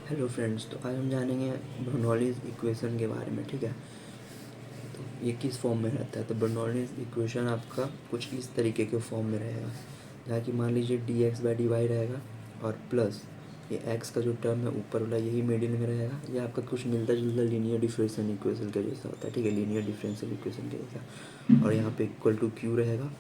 Hello friends, तो आज हम जानेंगे बर्नौलीज़ इक्वेशन के बारे में। ठीक है, तो ये किस फॉर्म में रहता है। तो बर्नौलीज़ इक्वेशन आपका कुछ इस तरीके के फॉर्म में रहेगा, जहाँ कि मान लीजिए dx/dy रहेगा और प्लस ये x का जो टर्म है ऊपर वाला यही मिडिल में रहेगा। ये आपका कुछ मिलता जुलता लीनियर डिफरेंशियल इक्वेशन के जैसा होता है। ठीक है, लीनियर डिफरेंशियल इक्वेशन के जैसा। और यहाँ पे इक्वल टू q रहेगा,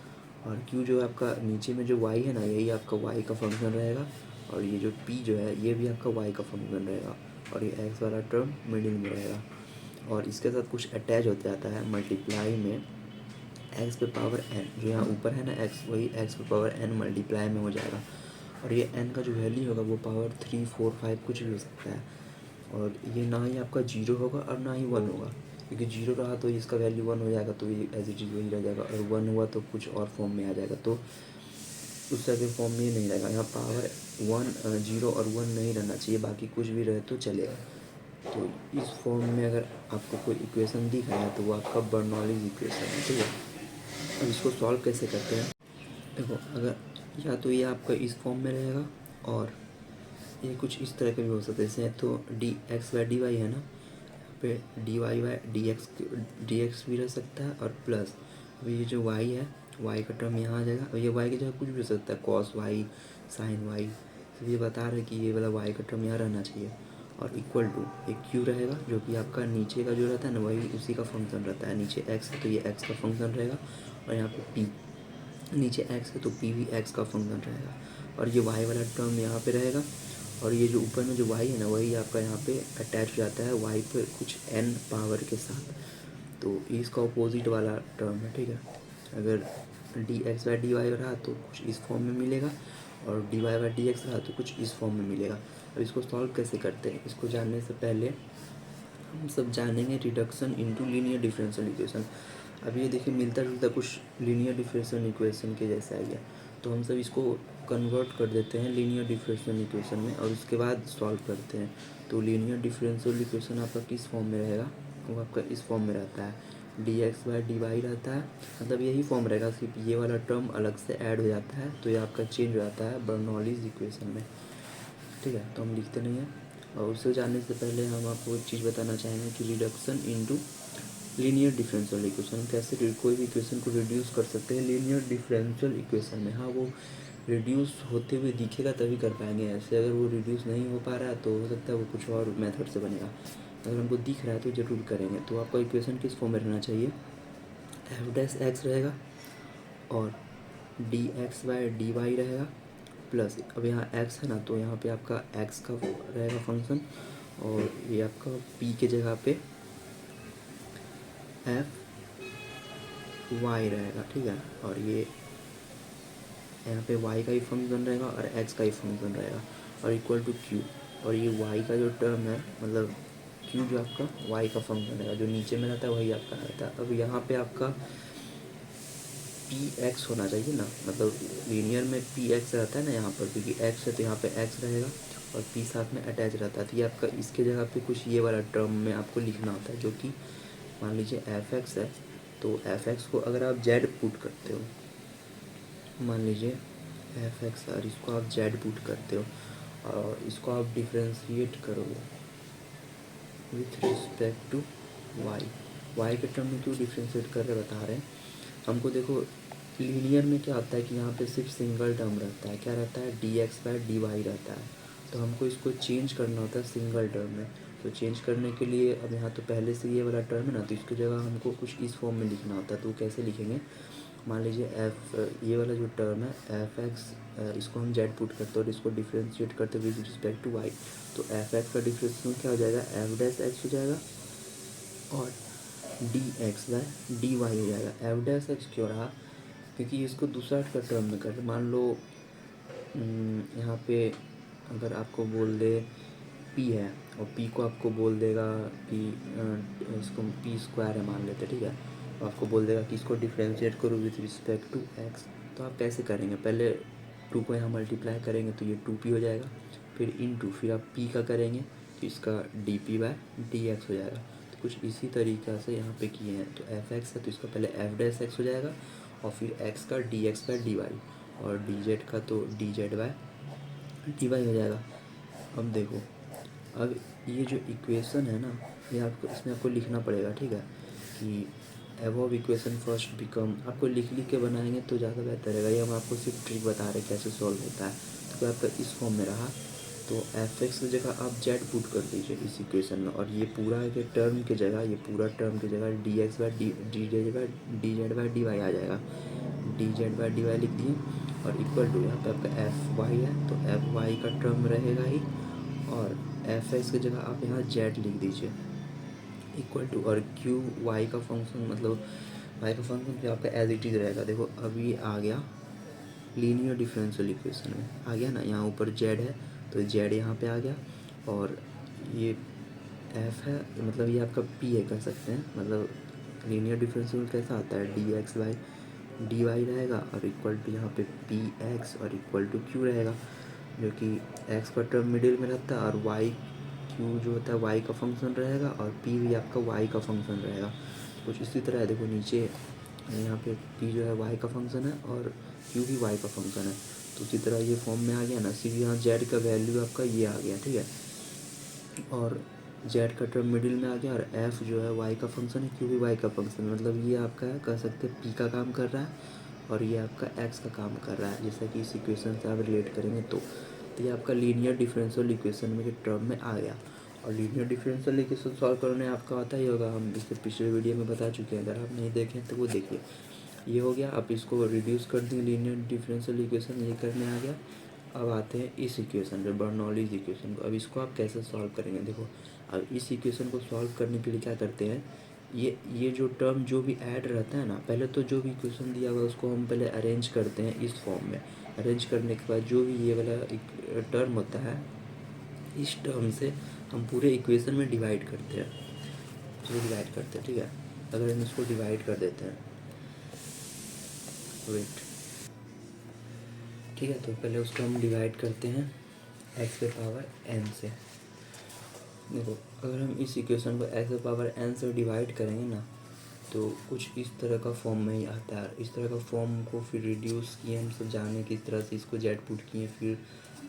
और q जो आपका नीचे में जो y है ना, यही आपका y का फंक्शन रहेगा। और ये जो p जो है ये भी आपका y का फंक्शन रहेगा, और ये x वाला टर्म मिडिल में रहेगा। और इसके साथ कुछ अटैच होता जाता है मल्टीप्लाई में x पे पावर n, जो यहाँ ऊपर है ना x, वही x पे पावर n मल्टीप्लाई में हो जाएगा। और ये n का जो वैल्यू होगा वो पावर 3, 4, 5 कुछ भी हो सकता है। और ये ना ही आपका 0 होगा और ना ही 1 होगा, क्योंकि 0 रहा तो इसका वैल्यू 1 हो जाएगा, तो ये एज इट इज़ वही रह जाएगा। और 1 हुआ तो कुछ और फॉर्म में आ जाएगा, तो उस तरह के फॉर्म में नहीं रहेगा। यहाँ पावर 0 और 1 नहीं रहना चाहिए, बाकी कुछ भी रहे तो चलेगा। तो इस फॉर्म में अगर आपको कोई इक्वेशन दिख रहा है तो वो आपका बर्नौलीज़ इक्वेशन है। ठीक है, अब इसको सॉल्व कैसे करते हैं। देखो, अगर या तो ये आपका इस फॉर्म में रहेगा, और ये कुछ इस तरह के भी हो सकते हैं। जैसे तो dx/dy है ना, यहाँ पे dy/dx भी रह सकता है, और प्लस अभी ये जो y है, y का टर्म यहाँ आ जाएगा। और ये y की जगह कुछ भी हो सकता है, cos y, sin y। तो ये बता रहे हैं कि ये वाला y का टर्म यहाँ रहना चाहिए। और इक्वल टू एक q रहेगा, जो कि आपका नीचे का जो रहता है ना, वही उसी का फंक्शन रहता है। नीचे x है तो ये x का फंक्शन रहेगा, और यहाँ पे p, नीचे x है तो p भी x का फंक्शन रहेगा। और ये y वाला टर्म यहाँ पे रहेगा, और ये जो ऊपर में जो y है ना, वही आपका यहाँ पे अटैच हो जाता है y पे कुछ n पावर के साथ। तो इसका अपोजिट वाला टर्म है। ठीक है, अगर dx/dy रहा तो कुछ इस फॉर्म में मिलेगा, और dy/dx रहा तो कुछ इस फॉर्म में मिलेगा। अब इसको सॉल्व कैसे करते हैं, इसको जानने से पहले हम सब जानेंगे reduction into linear differential equation. अब ये देखिए मिलता जुलता कुछ लीनियर डिफरेंशियल इक्वेशन के जैसा आ गया, तो हम सब इसको कन्वर्ट कर देते हैं लीनियर डिफरेंशियल इक्वेशन में, और उसके बाद सॉल्व करते हैं। तो लीनियर डिफरेंशियल इक्वेशन आपका किस फॉर्म में रहेगा, वो आपका इस फॉर्म में रहता है, dx/dy रहता है। मतलब यही फॉर्म रहेगा, सिर्फ ये वाला टर्म अलग से ऐड हो जाता है, तो ये आपका चेंज हो जाता है बर्नौलीज़ इक्वेशन में। ठीक है, तो हम लिखते नहीं हैं। और उससे जानने से पहले हम आपको एक चीज़ बताना चाहेंगे कि reduction into linear differential equation, कैसे कोई भी इक्वेशन को रिड्यूस कर सकते हैं लीनियर डिफरेंशियल इक्वेशन में। हाँ, वो रिड्यूस होते हुए दिखेगा तभी कर पाएंगे, ऐसे अगर वो रिड्यूस नहीं हो पा रहा है तो हो सकता है वो कुछ और मेथड से बनेगा। अगर हमको दिख रहा है तो ज़रूर करेंगे। तो आपका इक्वेशन किस फॉर्म में रहना चाहिए, f' रहेगा, और dx/dy रहेगा, प्लस अब यहाँ x है ना, तो यहाँ पे आपका x का रहेगा फंक्शन, और ये आपका p के जगह पे f(y) रहेगा। ठीक है, और ये यहाँ पे y का ही फंक्शन रहेगा और x का ही फंक्शन रहेगा, और इक्वल टू q। और ये y का जो टर्म है, मतलब q जो आपका y का फंक्शन रहेगा, जो नीचे में रहता है वही आपका रहता है। अब यहाँ पे आपका px होना चाहिए ना, मतलब लीनियर में px रहता है ना यहाँ पर, क्योंकि x है तो यहाँ पे x रहेगा, और p साथ में अटैच रहता है। तो ये आपका इसके जगह पे कुछ ये वाला टर्म में आपको लिखना होता है, जो कि मान लीजिए fx है, तो fx को अगर आप z पुट करते हो, मान लीजिए fx, और इसको आप z पुट करते हो, और इसको आप डिफ्रेंशिएट करोगे विथ रिस्पेक्ट टू y के टर्म में क्यों डिफ्रेंशिएट कर रहे बता रहे हैं हमको। देखो, लीनियर में क्या होता है कि यहाँ पे सिर्फ सिंगल टर्म रहता है, क्या रहता है, dx/dy रहता है। तो हमको इसको चेंज करना होता है सिंगल टर्म में। तो चेंज करने के लिए अब यहाँ तो पहले से ये वाला टर्म है ना, तो इसकी जगह हमको कुछ इस फॉर्म में लिखना होता है। तो कैसे लिखेंगे, मान लीजिए ये वाला जो टर्म है fx, इसको हम z पुट करते हैं और इसको डिफ्रेंशिएट करते विद रिस्पेक्ट टू y। तो fx का डिफ्रेंशिएशन क्या हो जाएगा, f' हो जाएगा, और dx/dy हो जाएगा। f' क्यों रहा, क्योंकि इसको दूसरा का टर्म में कर, मान लो यहाँ पे अगर आपको बोल दे p है, और p को आपको बोल देगा कि इसको p² है मान लेते, ठीक है। तो आपको बोल देगा कि इसको डिफ्रेंशिएट करो विथ रिस्पेक्ट टू x। तो आप कैसे करेंगे, पहले 2 को यहाँ मल्टीप्लाई करेंगे तो ये 2p हो जाएगा, फिर फिर आप p का करेंगे तो इसका dp/dx हो जाएगा। तो कुछ इसी तरीक़ा से यहाँ पे किए हैं। तो fx है तो इसका पहले f' हो जाएगा, और फिर x का dx/dy, और dz का तो dz/dy हो जाएगा। अब देखो, अब ये जो इक्वेशन है ना, ये आपको इसमें आपको लिखना पड़ेगा, ठीक है, कि एबव इक्वेशन फर्स्ट बिकम, आपको लिख के बनाएंगे तो ज़्यादा बेहतर रहेगा। ये हम आपको सिर्फ ट्रिक बता रहे हैं कैसे सॉल्व होता है। तो आपका इस फॉर्म में रहा, तो एफ एक्स की जगह आप जेड पुट कर दीजिए इस इक्वेशन में, और ये पूरा के टर्म की जगह, ये पूरा टर्म की जगह d x by d z by d y आ जाएगा। D z by d y लिख दिए, और इक्वल टू यहाँ पे आपका एफ वाई है, तो एफ वाई का टर्म रहेगा ही, और एफ एक्स की जगह आप यहाँ जेड लिख दीजिए इक्वल टू, और क्यू वाई का फंक्शन, मतलब वाई का फंक्शन फिर आपका एज इट इज़ रहेगा। देखो अभी आ गया लीनियर डिफरेंशियल इक्वेशन में आ गया ना, यहाँ ऊपर जेड है तो जेड यहाँ पे आ गया, और ये एफ है, मतलब ये आपका पी है कह सकते हैं। मतलब लीनियर डिफरेंशियल कैसा आता है, d x y d y रहेगा, और इक्वल टू यहाँ पे पी एक्स और इक्वल टू क्यू रहेगा, जो कि एक्स का टर्म मिडिल में रहता है, और वाई क्यू जो होता है वाई का फंक्शन रहेगा, और पी भी आपका वाई का फंक्शन रहेगा। कुछ इसी तरह है, देखो नीचे यहाँ पे पी जो है वाई का फंक्शन है, और क्यू भी वाई का फंक्शन है। तो उसी तरह ये फॉर्म में आ गया ना, सिर्फ यहाँ जेड का वैल्यू आपका ये आ गया, ठीक है, और जेड का टर्म मिडिल में आ गया, और एफ जो है वाई का फंक्शन है, क्यू भी वाई का फंक्शन है। मतलब ये आपका है, कह सकते हैं पी का काम कर रहा है, और ये आपका एक्स का काम कर रहा है, जैसा कि इस इक्वेशन से आप रिलेट करेंगे। तो ये आपका लीनियर डिफरेंशियल इक्वेशन में के टर्म में आ गया। और लीनियर डिफरेंशियल इक्वेशन सॉल्व करने आपका आता ही होगा, हम इसके पिछले वीडियो में बता चुके हैं, अगर आप नहीं देखें तो वो देखिए। ये हो गया, आप इसको रिड्यूस कर देंगे लीनियर डिफरेंशियल इक्वेशन, ये करने आ गया। अब आते हैं इस इक्वेशन पे, बर्नौलीज इक्वेशन को। अब इसको आप कैसे सॉल्व करेंगे, देखो अब इस इक्वेशन को सॉल्व करने के लिए क्या करते हैं, ये जो टर्म जो भी ऐड रहता है ना, पहले तो जो भी इक्वेशन दिया हुआ है उसको हम पहले अरेंज करते हैं इस फॉर्म में। अरेंज करने के बाद जो भी ये वाला टर्म होता है, इस टर्म से हम पूरे इक्वेशन में डिवाइड करते हैं, ठीक है। अगर हम इसको डिवाइड कर देते हैं, वेट, ठीक है, तो पहले उसको हम डिवाइड करते हैं एक्स पे पावर एन से। देखो अगर हम इस इक्वेशन को एक्स पे पावर एन से डिवाइड करेंगे ना, तो कुछ इस तरह का फॉर्म में ही आता है। इस तरह का फॉर्म को फिर रिड्यूस किए हम सब, जाने किस तरह से इसको जेड पुट किए, फिर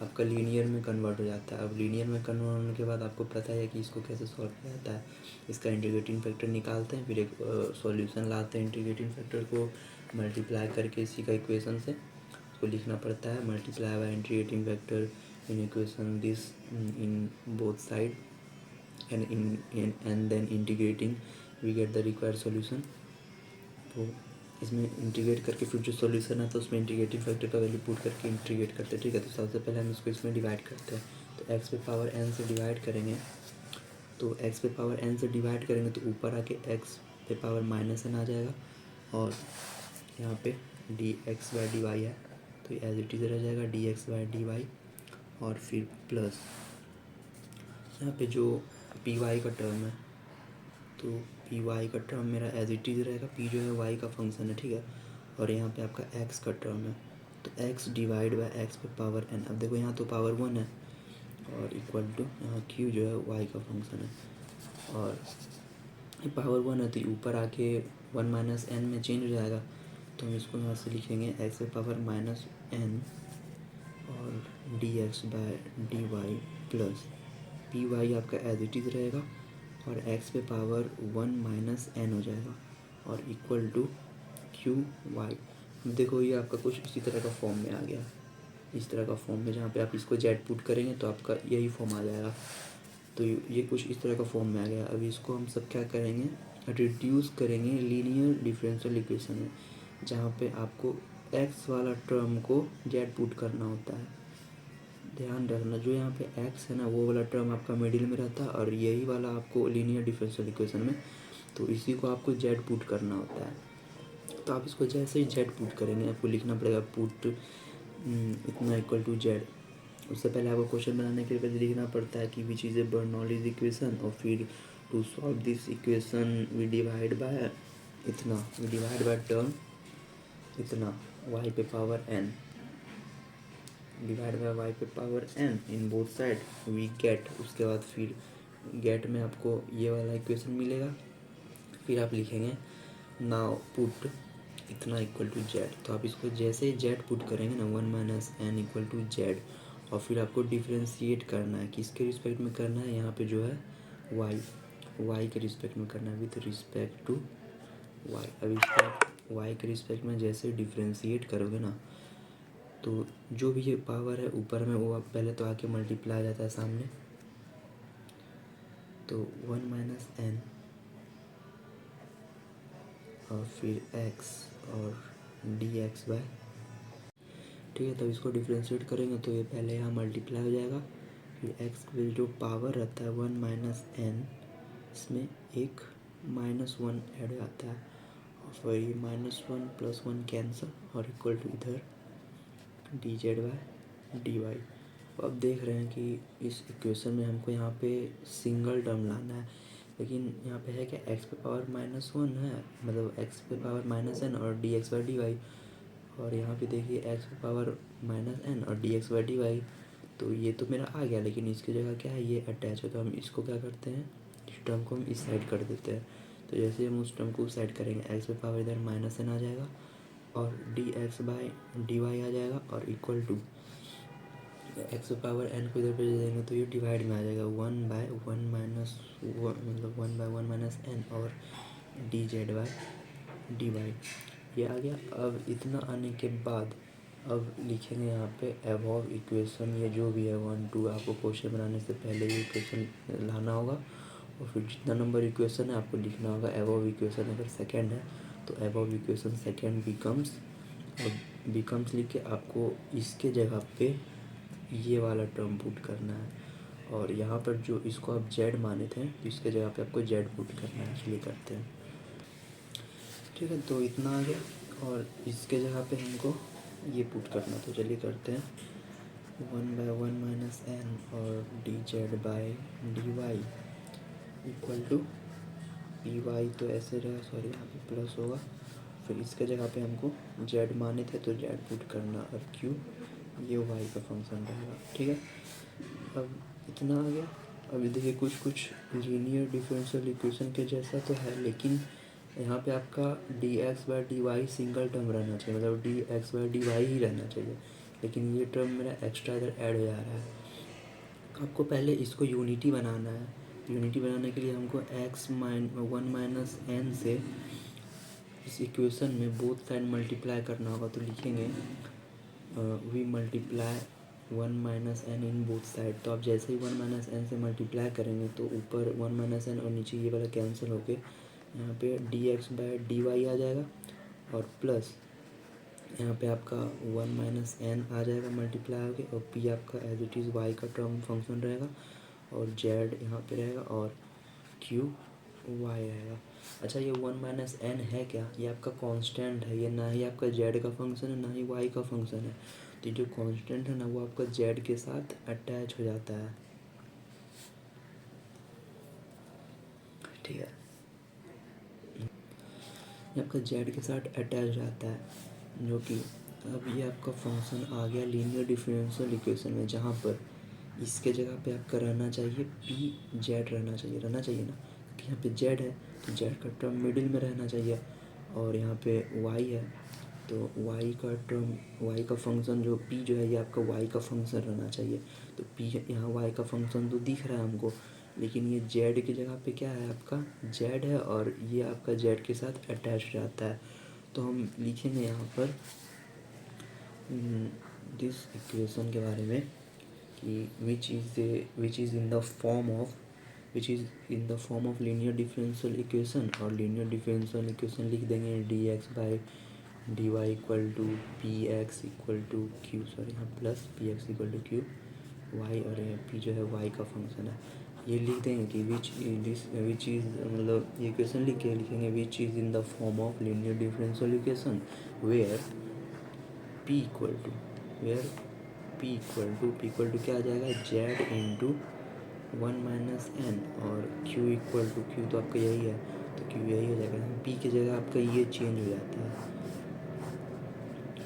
आपका लीनियर में कन्वर्ट हो जाता है। अब लीनियर में कन्वर्ट होने के बाद आपको पता है कि इसको कैसे सॉल्व किया जाता है। इसका इंटीग्रेटिंग फैक्टर निकालते हैं, फिर एक सॉल्यूशन लाते हैं, इंटीग्रेटिंग फैक्टर को मल्टीप्लाई करके इसी का इक्वेशन से उसको लिखना पड़ता है, multiply by integrating factor in equation this in both side, and then integrating we get the required solution। तो इसमें इंटीग्रेट करके फिर जो सॉल्यूशन है तो उसमें इंटीग्रेटिंग फैक्टर का वैल्यू पुट करके इंटीग्रेट करते हैं, ठीक है। तो सबसे पहले हम इसको इसमें डिवाइड करते हैं, तो एक्स पे पावर एन से डिवाइड करेंगे, तो एक्स पे पावर एन से डिवाइड करेंगे तो ऊपर आके एक्स पे पावर माइनस एन आ जाएगा, और यहाँ पे d x by d y है तो एज इट इज़ रह जाएगा d x by d y, और फिर प्लस यहाँ पे जो पी वाई का टर्म है, तो पी वाई का टर्म मेरा एज इट इज़ रहेगा, पी जो है वाई का फंक्शन है, ठीक है, और यहाँ पे आपका एक्स का टर्म है, तो एक्स डिवाइड बाय एक्स पे पावर एन। अब देखो यहाँ तो पावर 1 है, और इक्वल टू यहाँ क्यू जो है वाई का फंक्शन है, और ये पावर 1 है तो ऊपर आके 1 माइनस एन में चेंज हो जाएगा, तो हम इसको यहाँ से लिखेंगे एक्स पे पावर माइनस एन और d x by d y plus p y आपका एज इट इज़ रहेगा, और एक्स पे पावर 1 माइनस एन हो जाएगा, और इक्वल टू क्यू वाई। देखो ये आपका कुछ इसी तरह का फॉर्म में आ गया, इस तरह का फॉर्म में, जहाँ पे आप इसको जेड पुट करेंगे तो आपका यही फॉर्म आ जाएगा। तो ये कुछ इस तरह का फॉर्म में आ गया। अभी इसको हम सब क्या करेंगे, रिड्यूस करेंगे लीनियर डिफरेंशियल इक्वेशन में, जहाँ पे आपको एक्स वाला टर्म को जेड पुट करना होता है। ध्यान रखना जो यहाँ पे एक्स है ना, वो वाला टर्म आपका मिडिल में रहता है, और यही वाला आपको लीनियर डिफरेंशियल इक्वेशन में, तो इसी को आपको जेड पुट करना होता है। तो आप इसको जैसे ही जेड पुट करेंगे आपको लिखना पड़ेगा पुट इतना इक्वल टू जेड। उससे पहले आपको क्वेश्चन बनाने के लिए लिखना पड़ता है कि which is a Bernoulli's equation, और फिर to solve this equation we divide by इतना, वी डिवाइड बाय टर्म इतना वाई पे power n, divide by y पे power n in both side we get. उसके बाद फिर गेट में आपको ये वाला इक्वेशन मिलेगा, फिर आप लिखेंगे नाउ पुट इतना इक्वल टू जेड। तो आप इसको जैसे ही जेड पुट करेंगे ना, 1 minus n equal to z, और फिर आपको डिफ्रेंशिएट करना है, किसके रिस्पेक्ट में करना है, यहाँ पे जो है वाई के रिस्पेक्ट में करना है, विथ रिस्पेक्ट टू वाई। अब इसको आप वाई के रिस्पेक्ट में जैसे डिफ्रेंशिएट करोगे ना, तो जो भी ये पावर है ऊपर में वो आप पहले तो आके मल्टीप्लाई आ जाता है सामने, तो 1 माइनस n और फिर x और dx बाय, ठीक है। तब इसको डिफ्रेंशिएट करेंगे तो ये पहले यहाँ मल्टीप्लाई हो जाएगा, फिर x का जो पावर रहता है 1 माइनस n, इसमें एक -1 ऐड आता है और फिर ये -1 + 1 कैंसल और इक्वल टू इधर dz/dy। अब देख रहे हैं कि इस इक्वेशन में हमको यहाँ पे सिंगल टर्म लाना है, लेकिन यहाँ पे है क्या, x पे पावर -1 है, मतलब x पे पावर -n और dx/dy, और यहाँ पे देखिए x पे पावर -n और dx/dy, तो ये तो मेरा आ गया, लेकिन इसकी जगह क्या है, ये अटैच है, तो हम इसको क्या करते हैं, इस टर्म को हम इस साइड कर देते हैं। तो जैसे हम उस टर्म को उस साइड करेंगे, x पे पावर इधर -n आ जाएगा और dx/dy आ जाएगा और इक्वल टू x पे पावर n को इधर भेज देंगे तो ये डिवाइड में आ जाएगा 1/1 माइनस मतलब 1/1 माइनस n और dz/dy ये आ गया। अब इतना आने के बाद अब लिखेंगे यहाँ पे अबव इक्वेशन, ये जो भी है 1 2, आपको क्वेश्चन बनाने से पहले ये इक्वेशन लाना होगा और फिर जितना नंबर इक्वेशन है आपको लिखना होगा अबव इक्वेशन। अगर सेकेंड है तो अबव इक्वेशन सेकेंड बिकम्स, और बिकम्स लिख के आपको इसके जगह पे ये वाला टर्म पुट करना है, और यहाँ पर जो इसको आप z माने थे तो इसके जगह पे आपको z पुट करना है, इसलिए करते हैं, ठीक है। तो इतना आ गया और इसके जगह पे हमको ये पुट करना, तो चलिए करते हैं 1/1 माइनस n और dz/dy इक्वल टू py, तो ऐसे रहेगा, सॉरी यहाँ पे प्लस होगा, फिर इसके जगह पे हमको z माने थे तो z पुट करना और q ये y का फंक्शन रहेगा, ठीक है। अब इतना आ गया। अभी देखिए कुछ लीनियर डिफरेंशियल इक्वेशन के जैसा तो है, लेकिन यहाँ पे आपका dx/dy सिंगल टर्म रहना चाहिए, मतलब dx/dy ही रहना चाहिए, लेकिन ये टर्म मेरा एक्स्ट्रा इधर ऐड हो जा रहा है। आपको पहले इसको यूनिटी बनाना है, यूनिटी बनाने के लिए हमको (1 माइनस n) से इस इक्वेशन में बोथ साइड मल्टीप्लाई करना होगा, तो लिखेंगे we multiply 1 minus n in both side. तो आप जैसे ही 1 माइनस n से मल्टीप्लाई करेंगे तो ऊपर 1 माइनस n और नीचे ये वाला कैंसिल होके यहाँ पे dx/dy आ जाएगा और प्लस यहाँ पे आपका 1 माइनस n आ जाएगा मल्टीप्लाई होके, और p आपका एज इट इज़ y का टर्म फंक्शन रहेगा और z यहाँ पे रहेगा और q y रहेगा। अच्छा, ये 1 माइनस n है क्या, ये आपका कांस्टेंट है, ये ना ही आपका z का फंक्शन है ना ही y का फंक्शन है, तो जो कांस्टेंट है ना वो आपका z के साथ अटैच हो जाता है, ठीक है, ये आपका z के साथ अटैच हो जाता है, जो कि अब ये आपका फंक्शन आ गया लीनियर डिफरेंशियल इक्वेशन में, जहाँ पर इसके जगह पे आपका रहना चाहिए p z रहना चाहिए ना, क्योंकि यहाँ पे z है तो z का टर्म मिडिल में रहना चाहिए, और यहाँ पे y है तो y का टर्म, y का फंक्शन जो p जो है ये आपका y का फंक्शन रहना चाहिए। तो p यहाँ y का फंक्शन तो दिख रहा है हमको, लेकिन ये z की जगह पे क्या है, आपका z है और ये आपका z के साथ अटैच हो जाता है। तो हम लिखेंगे यहाँ पर दिस इक्वेशन के बारे में कि which is in the form of linear differential equation, और लीनियर डिफरेंशियल इक्वेशन लिख देंगे dx/dy equal to p x equal to q, sorry यहाँ plus p x equal to q y, और p जो है y का फंक्शन है। ये लिख देंगे कि विच इज़, मतलब ये इक्वेशन लिख के लिखेंगे which is in the form of linear differential equation where p equal to क्या आ जाएगा, z इंटू 1 माइनस n और q इक्वल टू, q तो आपका यही है तो q यही हो जाएगा, p की जगह आपका ये चेंज हो जाता है।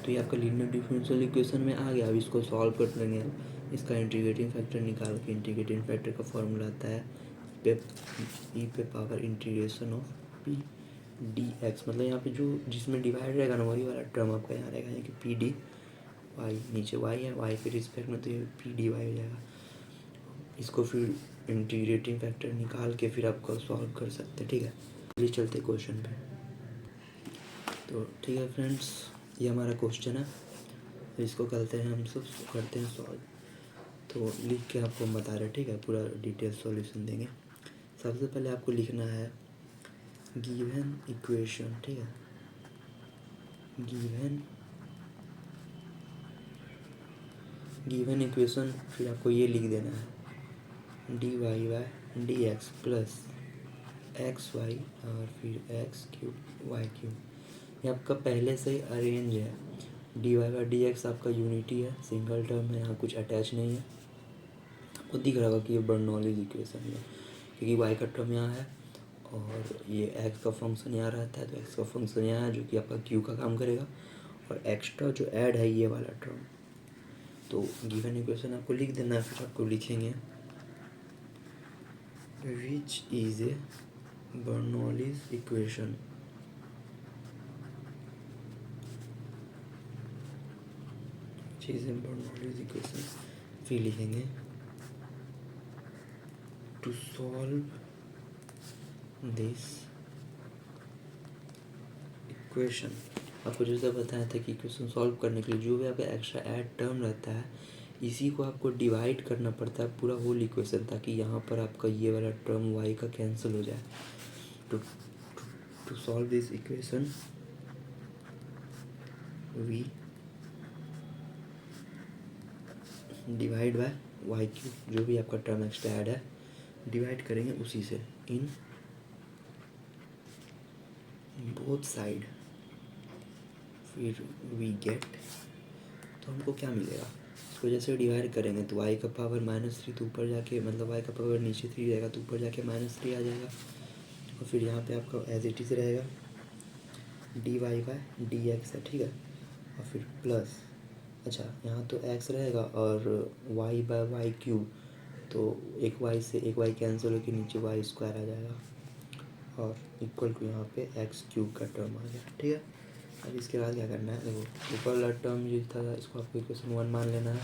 तो ये आपका लीनियर डिफरेंशियल इक्वेशन में आ गया। अब इसको सॉल्व कर लेंगे, इसका इंटीग्रेटिंग फैक्टर निकाल के, इंटीग्रेटिंग फैक्टर का फॉर्मूला आता है e पे power integration of p dx, मतलब यहाँ पे जो जिसमें डिवाइड रहेगा ना वही वाला टर्म आपका यहाँ रहेगा, यानी कि p d वाई, नीचे वाई है, वाई के रिस्पेक्ट में तो ये पी डी वाई हो जाएगा। इसको फिर इंटीग्रेटिंग फैक्टर निकाल के फिर आपको सॉल्व कर सकते हैं, ठीक है। चलिए चलते क्वेश्चन पे। तो ठीक है फ्रेंड्स, ये हमारा क्वेश्चन है, इसको करते हैं हम सब करते हैं सॉल्व। तो लिख के आपको हम बता रहे हैं, ठीक है, पूरा डिटेल सॉल्यूशन देंगे। सबसे पहले आपको लिखना है गिवन इक्वेशन, ठीक है, गिवन इक्वेशन। फिर आपको ये लिख देना है d y by d x plus x y और फिर एक्स क्यूब वाई क्यूब। ये आपका पहले से ही अरेंज है। D y by d x आपका यूनिटी है, सिंगल टर्म है, यहाँ कुछ अटैच नहीं है। आपको दिख रहा होगा कि ये बर्नौलीज इक्वेशन है, क्योंकि वाई का टर्म यहाँ है और ये एक्स का फंक्शन यहाँ रहता है, तो एक्स का फंक्शन यहाँ है जो कि आपका क्यू का काम करेगा, और एक्स्ट्रा जो ऐड है ये वाला टर्म। तो गिवन इक्वेशन आपको लिख देना है, फिर आपको लिखेंगे which is a Bernoulli's equation. Bernoulli's equation फिर लिखेंगे टू सॉल्व दिस इक्वेशन। आपको जैसे बताया था कि इक्वेशन सॉल्व करने के लिए जो भी आपका एक्स्ट्रा ऐड टर्म रहता है, इसी को आपको डिवाइड करना पड़ता है पूरा होल इक्वेशन, ताकि यहाँ पर आपका ये वाला टर्म वाई का कैंसिल हो जाए। To solve this equation we divide by y cube, जो भी आपका टर्म एक्स्ट्रा ऐड है डिवाइड करेंगे उसी से इन बोथ साइड। फिर वी गेट, तो हमको क्या मिलेगा, इसको जैसे डिवाइड करेंगे तो y का पावर -3 तो ऊपर जाके, मतलब y का पावर नीचे 3 रहेगा तो ऊपर जाके -3 आ जाएगा। और फिर यहाँ पे आपका एज इट इज़ रहेगा d y by d x है, ठीक है, और फिर प्लस, अच्छा यहाँ तो x रहेगा और y बाय वाई क्यूब, तो एक y से एक y कैंसिल होकर नीचे y स्क्वायर आ जाएगा, और इक्वल टू यहाँ पे एक्स क्यूब का टर्म आ गया, ठीक है। अब इसके बाद क्या करना है, देखो ऊपर वाला टर्म जो था इसको आपको इक्वेशन 1 मान लेना है।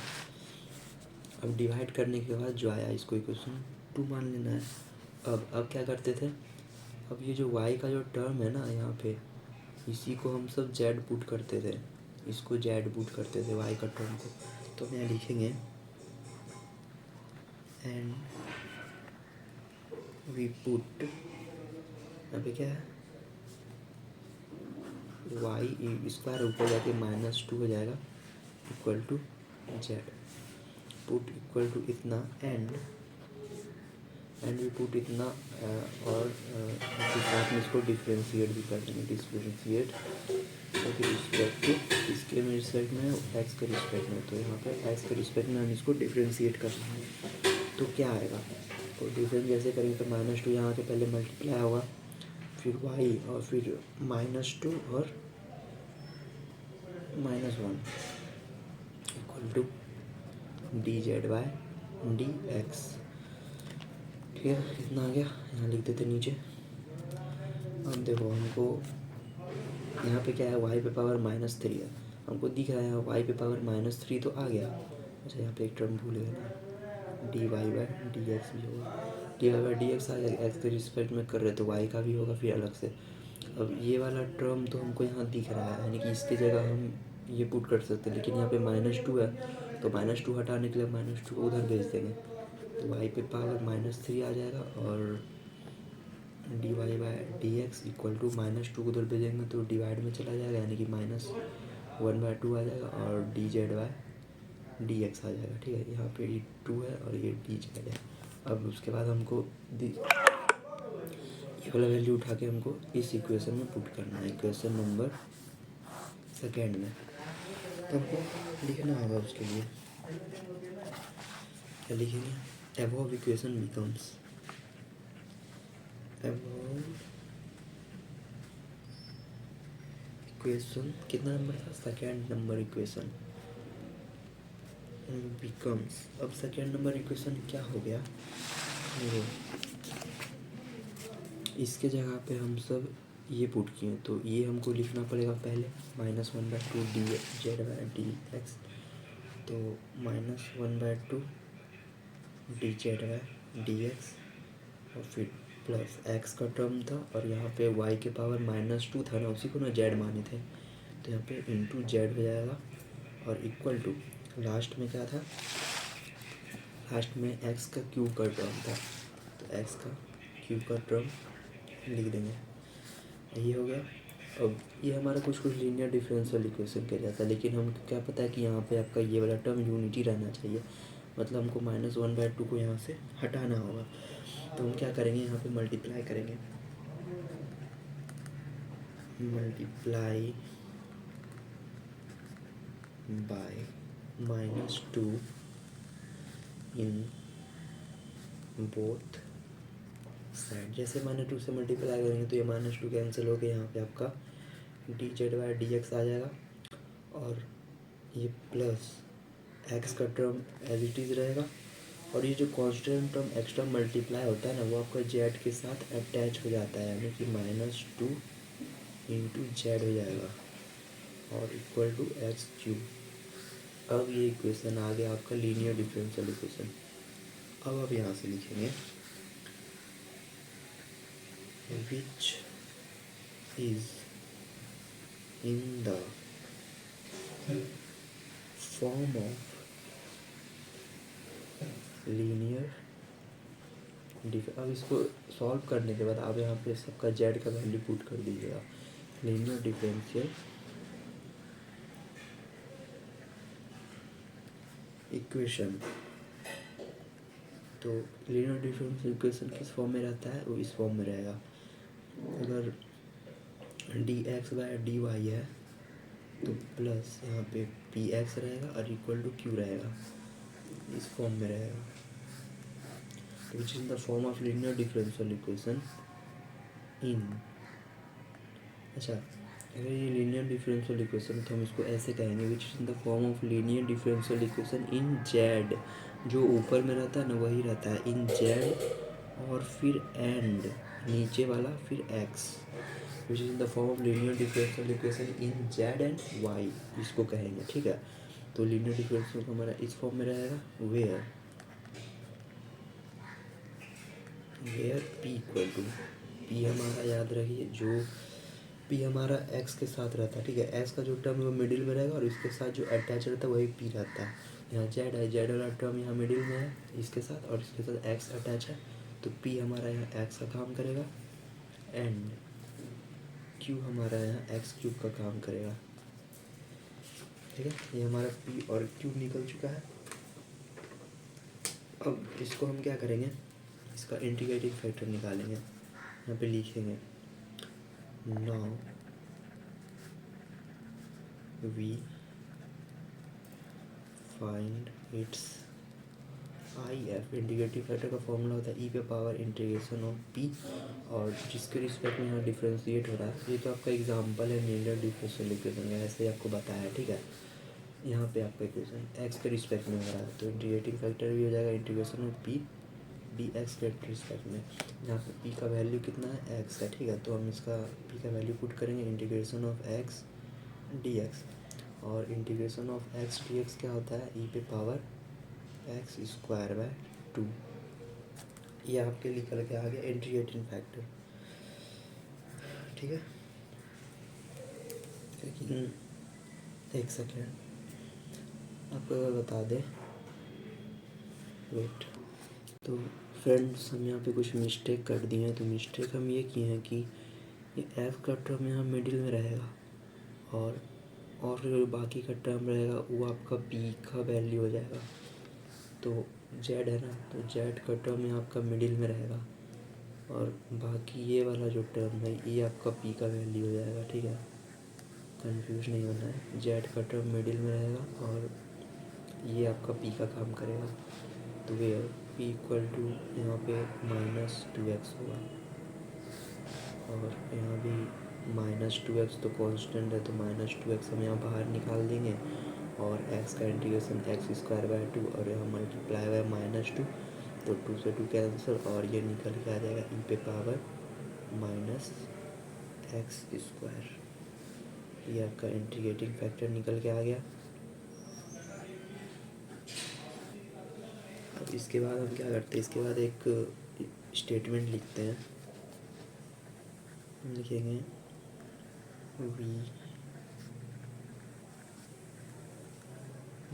अब डिवाइड करने के बाद जो आया इसको इक्वेशन 2 मान लेना है। अब क्या करते थे, अब ये जो y का जो टर्म है ना यहाँ पे, इसी को हम सब जेड पुट करते थे, इसको जेड पुट करते थे y का टर्म को। तो हम यहाँ लिखेंगे एंड वी पुट, यहाँ पे क्या है वाई स्क्वायर ऊपर जाके -2 हो जाएगा equal to z, put equal to इतना एंड वी पुट इतना, और फिर साथ में इसको डिफ्रेंशिएट भी कर देंगे, डिफ्रेंशिएट तो रिस्पेक्ट टू इसके में रिस्पेक्ट में एक्स के रिस्पेक्ट में, तो यहाँ पे एक्स के रिस्पेक्ट में हम इसको डिफ्रेंशिएट कर देंगे। तो क्या आएगा, तो डिफरेंस जैसे करेंगे तो -2 यहाँ के पहले मल्टीप्लाई होगा, फिर y और फिर -2 और -1 equal to d z by d x, ठीक है, कितना आ गया, यहाँ लिख देते नीचे। अब देखो हमको यहाँ पे क्या है, y पे पावर -3 है, हमको दिख रहा है y पे पावर -3 तो आ गया। अच्छा यहाँ पे एक टर्म भूल गया, d y by d x भी होगा, d y by d x आ गया, एक्स के रिस्पेक्ट में कर रहे तो y का भी होगा फिर अलग से। अब ये वाला टर्म तो हमको यहाँ दिख रहा है, यानी कि इसकी जगह हम ये पुट कर सकते हैं, लेकिन यहाँ पे -2 है, तो -2 हटाने के लिए -2 को उधर भेज देंगे, तो y पे पावर -3 आ जाएगा, और d y by d x equal to -2 को उधर भेजेंगे तो डिवाइड में चला जाएगा, यानी कि -1/2 आ जाएगा, और d z by d x आ जाएगा, ठीक है। यहाँ पे ये 2 है और ये डी जेड है। अब उसके बाद हमको ये वाला वैल्यू उठा के हमको इस इक्वेशन में पुट करना है, इक्वेशन नंबर 2 में। तो हमको लिखना होगा उसके लिए, क्या लिखेंगे, above equation becomes, above equation कितना नंबर था, 2 नंबर इक्वेशन becomes। अब 2 नंबर इक्वेशन क्या हो गया, इसके जगह पे हम सब ये पुट किए, तो ये हमको लिखना पड़ेगा पहले -1/2 d z by d x, तो -1/2 dz/dx और फिर प्लस x का टर्म था और यहाँ पे y के पावर -2 था ना, उसी को ना z माने थे, तो यहाँ पे इंटू z हो जाएगा और इक्वल टू लास्ट में क्या था, लास्ट में x का क्यूब का टर्म था, तो x का क्यूब का टर्म लिख देंगे। ये हो गया। अब ये हमारा कुछ लीनियर डिफरेंशियल इक्वेशन के जैसा, लेकिन हमको क्या पता है कि यहाँ पे आपका ये वाला टर्म यूनिटी रहना चाहिए, मतलब हमको -1/2 को यहाँ से हटाना होगा। तो हम क्या करेंगे, यहाँ पे मल्टीप्लाई करेंगे, multiply by -2 in both side. जैसे -2 से मल्टीप्लाई करेंगे तो ये -2 कैंसिल हो गया, यहाँ पे आपका dz/dx आ जाएगा और ये प्लस x का टर्म एज इट इज़ रहेगा और ये जो कांस्टेंट टर्म एक्स्ट्रा मल्टीप्लाई होता है ना, वो आपका z के साथ अटैच हो जाता है, यानी कि -2 इंटू जेड हो जाएगा और इक्वल टू x³। अब ये इक्वेशन आ गया आपका लीनियर डिफरेंशियल इक्वेशन। अब आप यहाँ से लिखेंगे विच is in the form of linear अब इसको सॉल्व करने के बाद आप यहाँ पे सबका जेड का वैल्यू पुट कर दीजिएगा। लीनियर डिफरेंशियल इक्वेशन, तो लीनियर डिफरेंशियल इक्वेशन किस फॉर्म में रहता है, वो इस फॉर्म में रहेगा। अगर dx/dy है तो प्लस यहाँ पे px रहेगा और इक्वल टू q रहेगा, इस फॉर्म में रहेगा, विच is in the form of linear differential equation इन। अच्छा, अगर ये लीनियर डिफरेंशियल इक्वेशन तो हम इसको ऐसे कहेंगे विच is in the form of linear differential equation in Z, जो ऊपर में रहता है ना वही रहता है इन जेड और फिर एंड नीचे वाला फिर x, which is in the form of linear differential equation in z and y, इसको कहेंगे। ठीक है, तो लीनियर डिफरेंशियल हमारा इस फॉर्म में रहेगा where p equal to, p हमारा याद रखिए, जो पी हमारा एक्स के साथ रहता है। ठीक है, एक्स का जो टर्म है वो मिडिल में रहेगा और इसके साथ जो अटैच रहता है वही पी रहता है। यहाँ जेड है, जेड वाला टर्म यहाँ मिडिल में है इसके साथ और इसके साथ एक्स अटैच है, तो पी हमारा यहाँ एक्स का काम करेगा एंड क्यू हमारा यहाँ x³ का काम करेगा। ठीक है, ये हमारा पी और क्यू निकल चुका है। अब इसको हम क्या करेंगे, इसका इंटीग्रेटिंग फैक्टर निकालेंगे। यहाँ पे लिखेंगे now we find its IF। Integrative factor का फॉर्मूला होता है ई पे पावर इंटीग्रेशन ऑफ पी, और जिसके रिस्पेक्ट में यहाँ डिफ्रेंशिएट हो रहा है। ये तो आपका एग्जांपल है लीनियर डिफरेंशियल इक्वेशन का, ऐसे ही आपको बताया है। ठीक है, यहाँ पे आपका इक्वेशन एक्स के रिस्पेक्ट में हो रहा है तो इंटीग्रेटिंग फैक्टर भी हो जाएगा integration of P D x के रिस्पेक्ट में। यहाँ पे पी का वैल्यू कितना है, एक्स है। ठीक है, तो हम इसका पी का वैल्यू पुट करेंगे integration of x d x, और integration of x d x क्या होता है, ई पे पावर x²/2। ये आपके निकल के आ गया इंटीग्रेटिंग फैक्टर। ठीक है, लेकिन एक सेकेंड आपको अगर बता दें, वेट, तो फ्रेंड्स हम यहाँ पे कुछ मिस्टेक कर दिए हैं। तो मिस्टेक हम ये किए हैं कि ये f का टर्म यहाँ मिडिल में रहेगा और जो बाकी का टर्म रहेगा वो आपका p का वैल्यू हो जाएगा। तो z है ना, तो z का टर्म यहाँ आपका मिडिल में रहेगा और बाकी ये वाला जो टर्म है ये आपका p का वैल्यू हो जाएगा। ठीक है, कंफ्यूज नहीं होना है, z का टर्म मिडिल में रहेगा और ये आपका p का काम करेगा। तो वेयर p इक्वल टू यहाँ पे -2x होगा और यहाँ भी -2x, तो कांस्टेंट है तो -2x हम यहाँ बाहर निकाल देंगे और x का इंटीग्रेशन x²/2 और यहाँ मल्टीप्लाई बाय -2, तो 2 से 2 कैंसिल और ये निकल के आ जाएगा ई पे पावर -x²। ये आपका इंटीग्रेटिंग फैक्टर निकल के आ गया। अब इसके बाद हम क्या करते हैं, इसके बाद एक स्टेटमेंट लिखते हैं। हम लिखेंगे we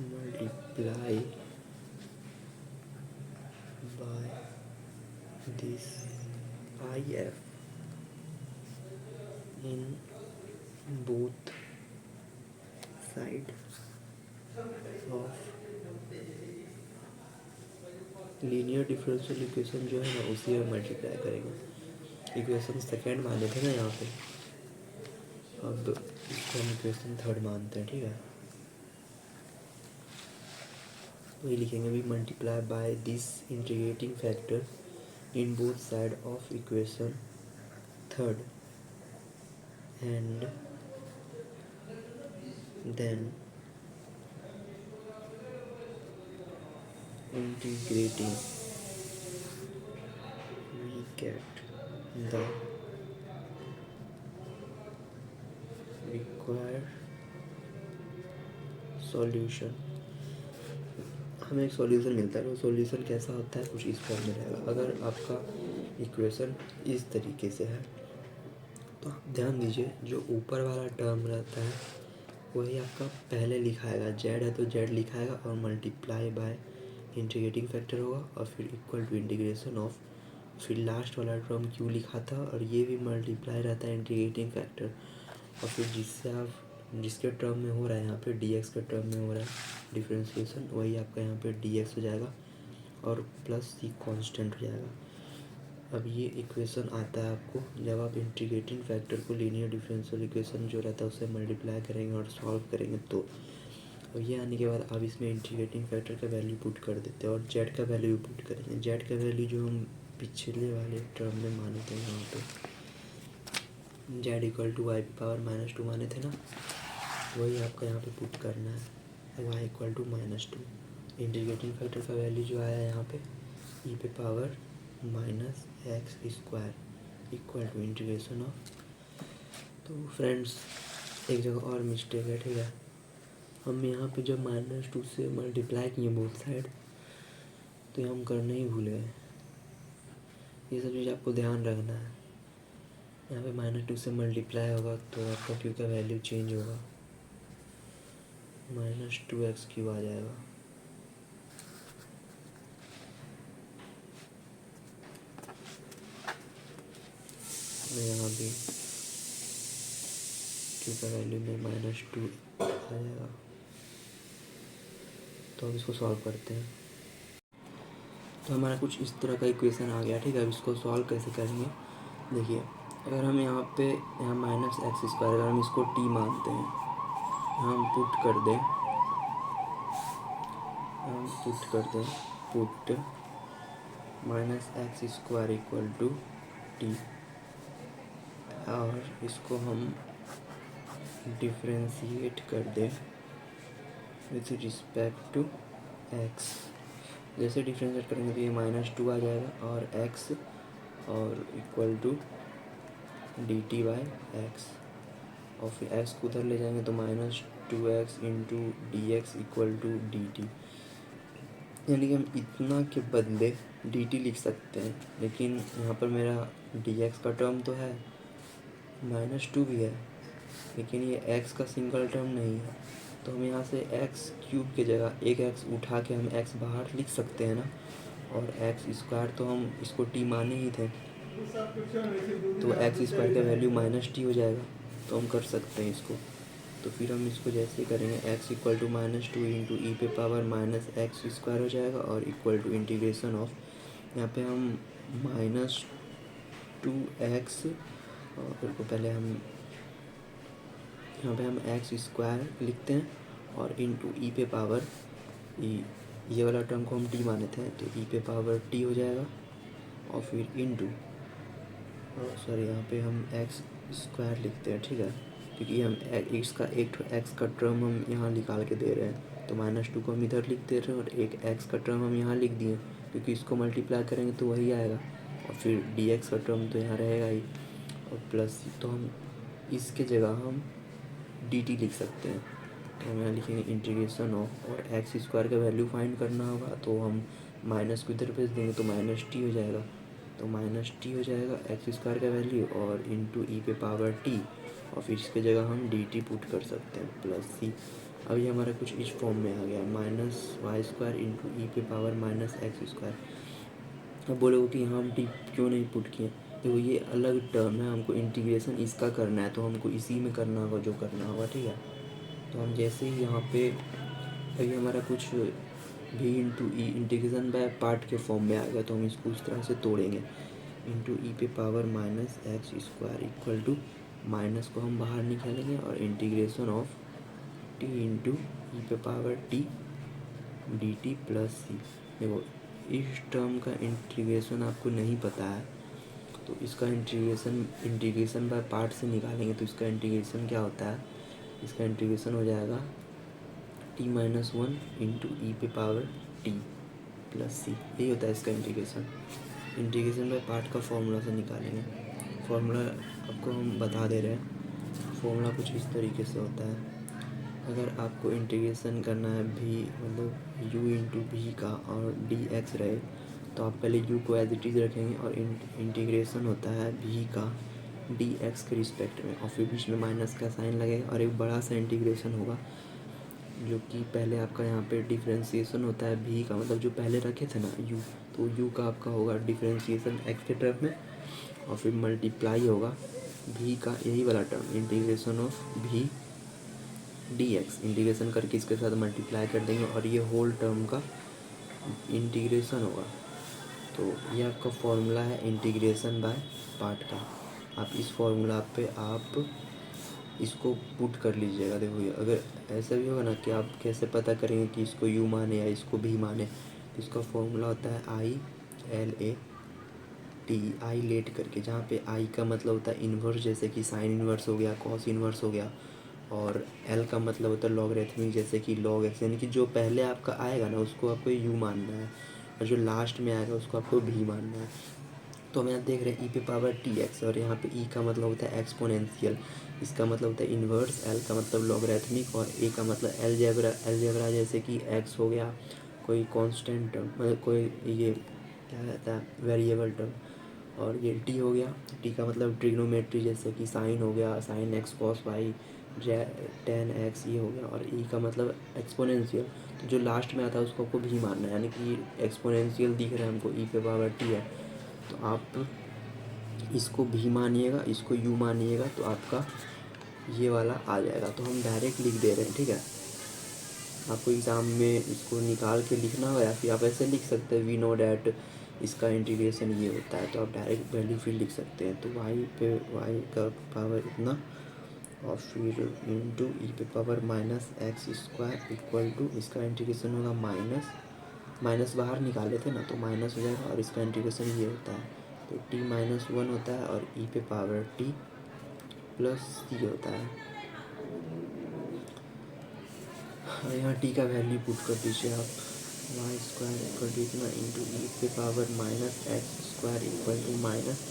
multiply by this I F in both side of linear differential equation जो है ना उसी में मल्टीप्लाई करेंगे। इक्वेशन सेकेंड माने थे ना यहाँ पे, अब इसको हम इक्वेशन थर्ड मानते हैं, ठीक है। वही लिखेंगे we multiply by this integrating factor in both side of equation third and then integrating we get the required solution। हमें एक सॉल्यूशन मिलता है, वो सॉल्यूशन कैसा होता है, कुछ इस फॉर्म में रहेगा। अगर आपका इक्वेशन इस तरीके से है तो आप ध्यान दीजिए, जो ऊपर वाला टर्म रहता है वही आपका पहले लिखाएगा, जेड है तो जेड लिखाएगा और मल्टीप्लाई बाय इंटीग्रेटिंग फैक्टर होगा और फिर इक्वल टू इंटीग्रेशन ऑफ, फिर लास्ट वाला टर्म क्यू लिखा था और ये भी मल्टीप्लाई रहता है इंटीग्रेटिंग फैक्टर, और फिर जिससे आप जिसके टर्म में हो रहा है यहाँ पे डी एक्स के टर्म में हो रहा है डिफ्रेंशिएशन, वही आपका यहाँ पे डी एक्स हो जाएगा और प्लस सी कांस्टेंट हो जाएगा। अब ये इक्वेशन आता है आपको जब आप इंटीग्रेटिंग फैक्टर को लीनियर डिफरेंशियल इक्वेशन जो रहता है उससे मल्टीप्लाई करेंगे और सॉल्व करेंगे। तो अब ये आने के बाद अब इसमें इंटीग्रेटिंग फैक्टर का वैल्यू पुट कर देते हैं और जेड का वैल्यू पुट करेंगे। जेड का वैल्यू जो हम पिछले वाले टर्म में माने थे यहाँ पे z equal to y power -2 माने थे ना, वही आपका यहाँ पे पुट करना है, y equal to -2। Integrating factor का वैल्यू जो आया है यहाँ पे ई पे power -x² equal to integration of. तो फ्रेंड्स एक जगह और मिस्टेक है, ठीक है। हम यहाँ पे जब -2 से मल्टीप्लाई किए बोथ साइड तो ये हम करने ही भूल गए। ये सब चीज़ आपको ध्यान रखना है। यहाँ पे -2 से मल्टीप्लाई होगा तो आपका क्यू का वैल्यू चेंज होगा, -2x³ आ जाएगा। यहाँ भी क्यू का वैल्यू में -2 आ जाएगा। तो अब इसको सॉल्व करते हैं। तो हमारा कुछ इस तरह का इक्वेशन आ गया, ठीक है। अब इसको सॉल्व कैसे करेंगे, देखिए अगर हम यहाँ पे -x², अगर हम इसको t मानते हैं, हम पुट कर दें put -x² equal to t और इसको हम डिफ्रेंशिएट कर दें विथ रिस्पेक्ट टू x। जैसे डिफ्रेंशिएट करेंगे तो ये -2 आ जाएगा और x और इक्वल टू dt/x, और फिर x को उधर ले जाएंगे तो -2x into dx equal to dt। यानी कि हम इतना के बदले dt लिख सकते हैं, लेकिन यहाँ पर मेरा dx का टर्म तो है, -2 भी है, लेकिन ये x का सिंगल टर्म नहीं है। तो हम यहाँ से x³ की जगह एक x उठा के हम x बाहर लिख सकते हैं ना, और x² तो हम इसको t माने ही थे, तो x² का वैल्यू -t हो जाएगा। तो हम कर सकते हैं इसको। तो फिर हम इसको जैसे करेंगे x equal to -2 into e पे पावर -x² हो जाएगा और इक्वल टू इंटीग्रेशन ऑफ, यहाँ पे हम -2x और फिर को पहले हम यहाँ पे हम x² लिखते हैं और इंटू ई पे पावर ये वाला टर्म को हम t माने थे तो ई पे पावर t हो जाएगा और फिर इंटू सॉरी यहाँ पे हम x² लिखते हैं, ठीक है, क्योंकि हम x का टर्म हम यहाँ निकाल के दे रहे हैं। तो -2 को हम इधर लिख दे रहे हैं और एक x का टर्म हम यहाँ लिख दिए, क्योंकि इसको मल्टीप्लाई करेंगे तो वही आएगा, और फिर dx का टर्म तो यहाँ रहेगा ही, और प्लस तो हम इसके जगह हम dt लिख सकते हैं। तो हम यहाँ लिखेंगे इंटीग्रेशन ऑफ, और x² का वैल्यू फाइंड करना होगा तो हम माइनस को इधर भेज देंगे तो माइनस टी हो जाएगा, तो माइनस टी हो जाएगा एक्स स्क्वायर का वैल्यू और इंटू ई पे पावर टी, और फिर इसके जगह हम डी टी पुट कर सकते हैं प्लस सी। अब ये हमारा कुछ इस फॉर्म में आ गया, minus Y square into e पे पावर माइनस एक्स स्क्वायर। अब बोलोगे कि यहाँ हम टी क्यों नहीं पुट किए, तो ये अलग टर्म है, हमको इंटीग्रेशन इसका करना है तो हमको इसी में करना होगा जो करना होगा, ठीक है। तो हम जैसे ही यहाँ पे अभी हमारा कुछ भी into E integration by part के फॉर्म में आ गया, तो हम इसको उस तरह से तोड़ेंगे, इंटू ई पे power minus x square equal to minus को हम बाहर निकालेंगे और integration of t into e पे power t d t plus c. देखो इस टर्म का इंटीग्रेशन आपको नहीं पता है तो इसका इंटीग्रेशन बाय पार्ट से निकालेंगे, तो इसका इंटीग्रेशन क्या होता है, इसका इंटीग्रेशन हो जाएगा T minus one into e पे पावर टी प्लस सी, यही होता है इसका इंटीग्रेशन। इंटीग्रेशन बाय पार्ट का फॉर्मूला से निकालेंगे, फॉर्मूला आपको हम बता दे रहे हैं। फॉर्मूला कुछ इस तरीके से होता है, अगर आपको इंटीग्रेशन करना है भी मतलब u इंटू भी का और डी एक्स रहे, तो आप पहले u को एज इट इज़ रखेंगे और इंटीग्रेशन होता है भी का डी एक्स के रिस्पेक्ट में, और फिर बीच में माइनस का साइन लगेगा और एक बड़ा सा इंटीग्रेशन होगा, जो कि पहले आपका यहाँ पे डिफरेंशिएशन होता है भी का, मतलब जो पहले रखे थे ना u, तो u का आपका होगा डिफरेंशिएशन x के टर्म में, और फिर मल्टीप्लाई होगा भी का यही वाला टर्म इंटीग्रेशन ऑफ भी डी एक्स, इंटीग्रेशन करके इसके साथ मल्टीप्लाई कर देंगे और ये होल टर्म का इंटीग्रेशन होगा। तो ये आपका फॉर्मूला है इंटीग्रेशन बाय पार्ट का। आप इस फॉर्मूला पे आप इसको पुट कर लीजिएगा। देखो ये अगर ऐसा भी होगा ना कि आप कैसे पता करेंगे कि इसको यू माने या इसको भी माने, तो इसका फॉर्मूला होता है I L A T, I let करके, जहाँ पे आई का मतलब होता है इन्वर्स, जैसे कि साइन इन्वर्स हो गया, कॉस इन्वर्स हो गया, और एल का मतलब होता है लॉगरिथमिक, जैसे कि लॉग एक्स, यानी कि जो पहले आपका आएगा ना उसको आपको यू मानना है और जो लास्ट में आएगा उसको आपको भी मानना है। तो हम यहाँ देख रहे हैं ई पे पावर टी एक्स, और यहाँ पे ई का मतलब होता है एक्सपोनेंशियल, इसका मतलब होता है इन्वर्स, एल का मतलब लॉगरिथमिक, और ए का मतलब एलजेब्रा। एलजेब्रा जैसे कि एक्स हो गया कोई कांस्टेंट टर्म, मतलब कोई ये क्या कहता है वेरिएबल टर्म, और ये टी हो गया, टी का मतलब ट्रिग्नोमेट्री, जैसे कि साइन हो गया, sine x cos y tan x, ये हो गया, और ई का मतलब एक्सपोनेंशियल, तो जो लास्ट में आता है उसको आपको भी मानना है, यानी कि एक्सपोनेंशियल दिख रहा है हमको ई पे पावर टी है, तो आप इसको भी मानिएगा, इसको यू मानिएगा, तो आपका ये वाला आ जाएगा। तो हम डायरेक्ट लिख दे रहे हैं, ठीक है। आपको एग्ज़ाम में इसको निकाल के लिखना हो या फिर आप ऐसे लिख सकते हैं वी नो डैट इसका इंटीग्रेशन ये होता है, तो आप डायरेक्ट वैल्यू फिर लिख सकते हैं। तो वाई पे वाई का पावर इतना और फिर इंटू ई पे power minus x square equal to, इसका इंटीग्रेशन होगा माइनस बाहर निकाले थे ना तो माइनस हो जाएगा, और इसका इंटीग्रेशन ये होता है, तो टी माइनस वन होता है और ई पे पावर टी प्लस सी होता है। यहाँ टी का वैल्यू पुट कर दीजिए आप, वाई स्क्वायर इक्वल टू इतना इंटू ई पे power minus x square equal to minus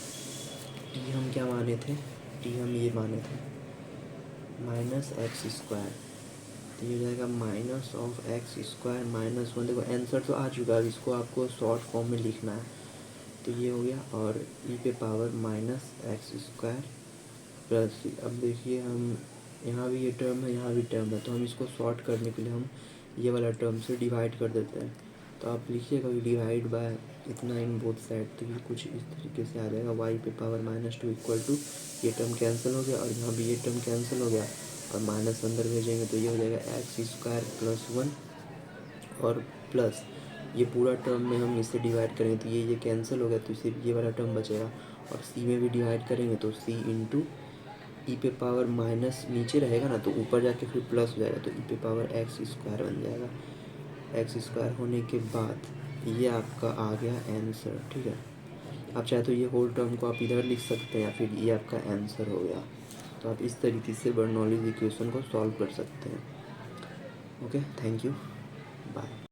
t, हम क्या माने थे, टी हम ये माने थे माइनस एक्स स्क्वायर, तो ये हो जाएगा minus of x square minus one. देखो आंसर तो आ चुका है, इसको आपको शॉर्ट फॉर्म में लिखना है, तो ये हो गया, और ई पे power minus x square plus, अब देखिए हम यहाँ भी ये टर्म है यहाँ भी टर्म है, तो हम इसको शॉर्ट करने के लिए हम ये वाला टर्म से डिवाइड कर देते हैं। तो आप लिखिएगा डिवाइड बाय इतना इन बोथ साइड, तो ये कुछ इस तरीके से आ जाएगा, वाई पे power minus two equal to, ये टर्म कैंसिल हो गया और यहाँ भी ये टर्म कैंसिल हो गया, और माइनस अंदर भेजेंगे तो ये हो जाएगा एक्स स्क्वायर प्लस वन, और प्लस ये पूरा टर्म में हम इससे डिवाइड करेंगे तो ये कैंसिल हो गया, तो इसे ये वाला टर्म बचेगा, और सी में भी डिवाइड करेंगे तो सी इंटू ई पे पावर माइनस नीचे रहेगा ना तो ऊपर जाके फिर प्लस हो जाएगा, तो ई पे पावर एक्स स्क्वायर बन जाएगा। एक्स स्क्वायर होने के बाद ये आपका आ गया आंसर, ठीक है। आप चाहे तो ये होल टर्म को आप इधर लिख सकते हैं या फिर ये आपका आंसर हो गया। तो आप इस तरीके से बर्नौलीज इक्वेशन को सॉल्व कर सकते हैं। Okay, thank you, bye.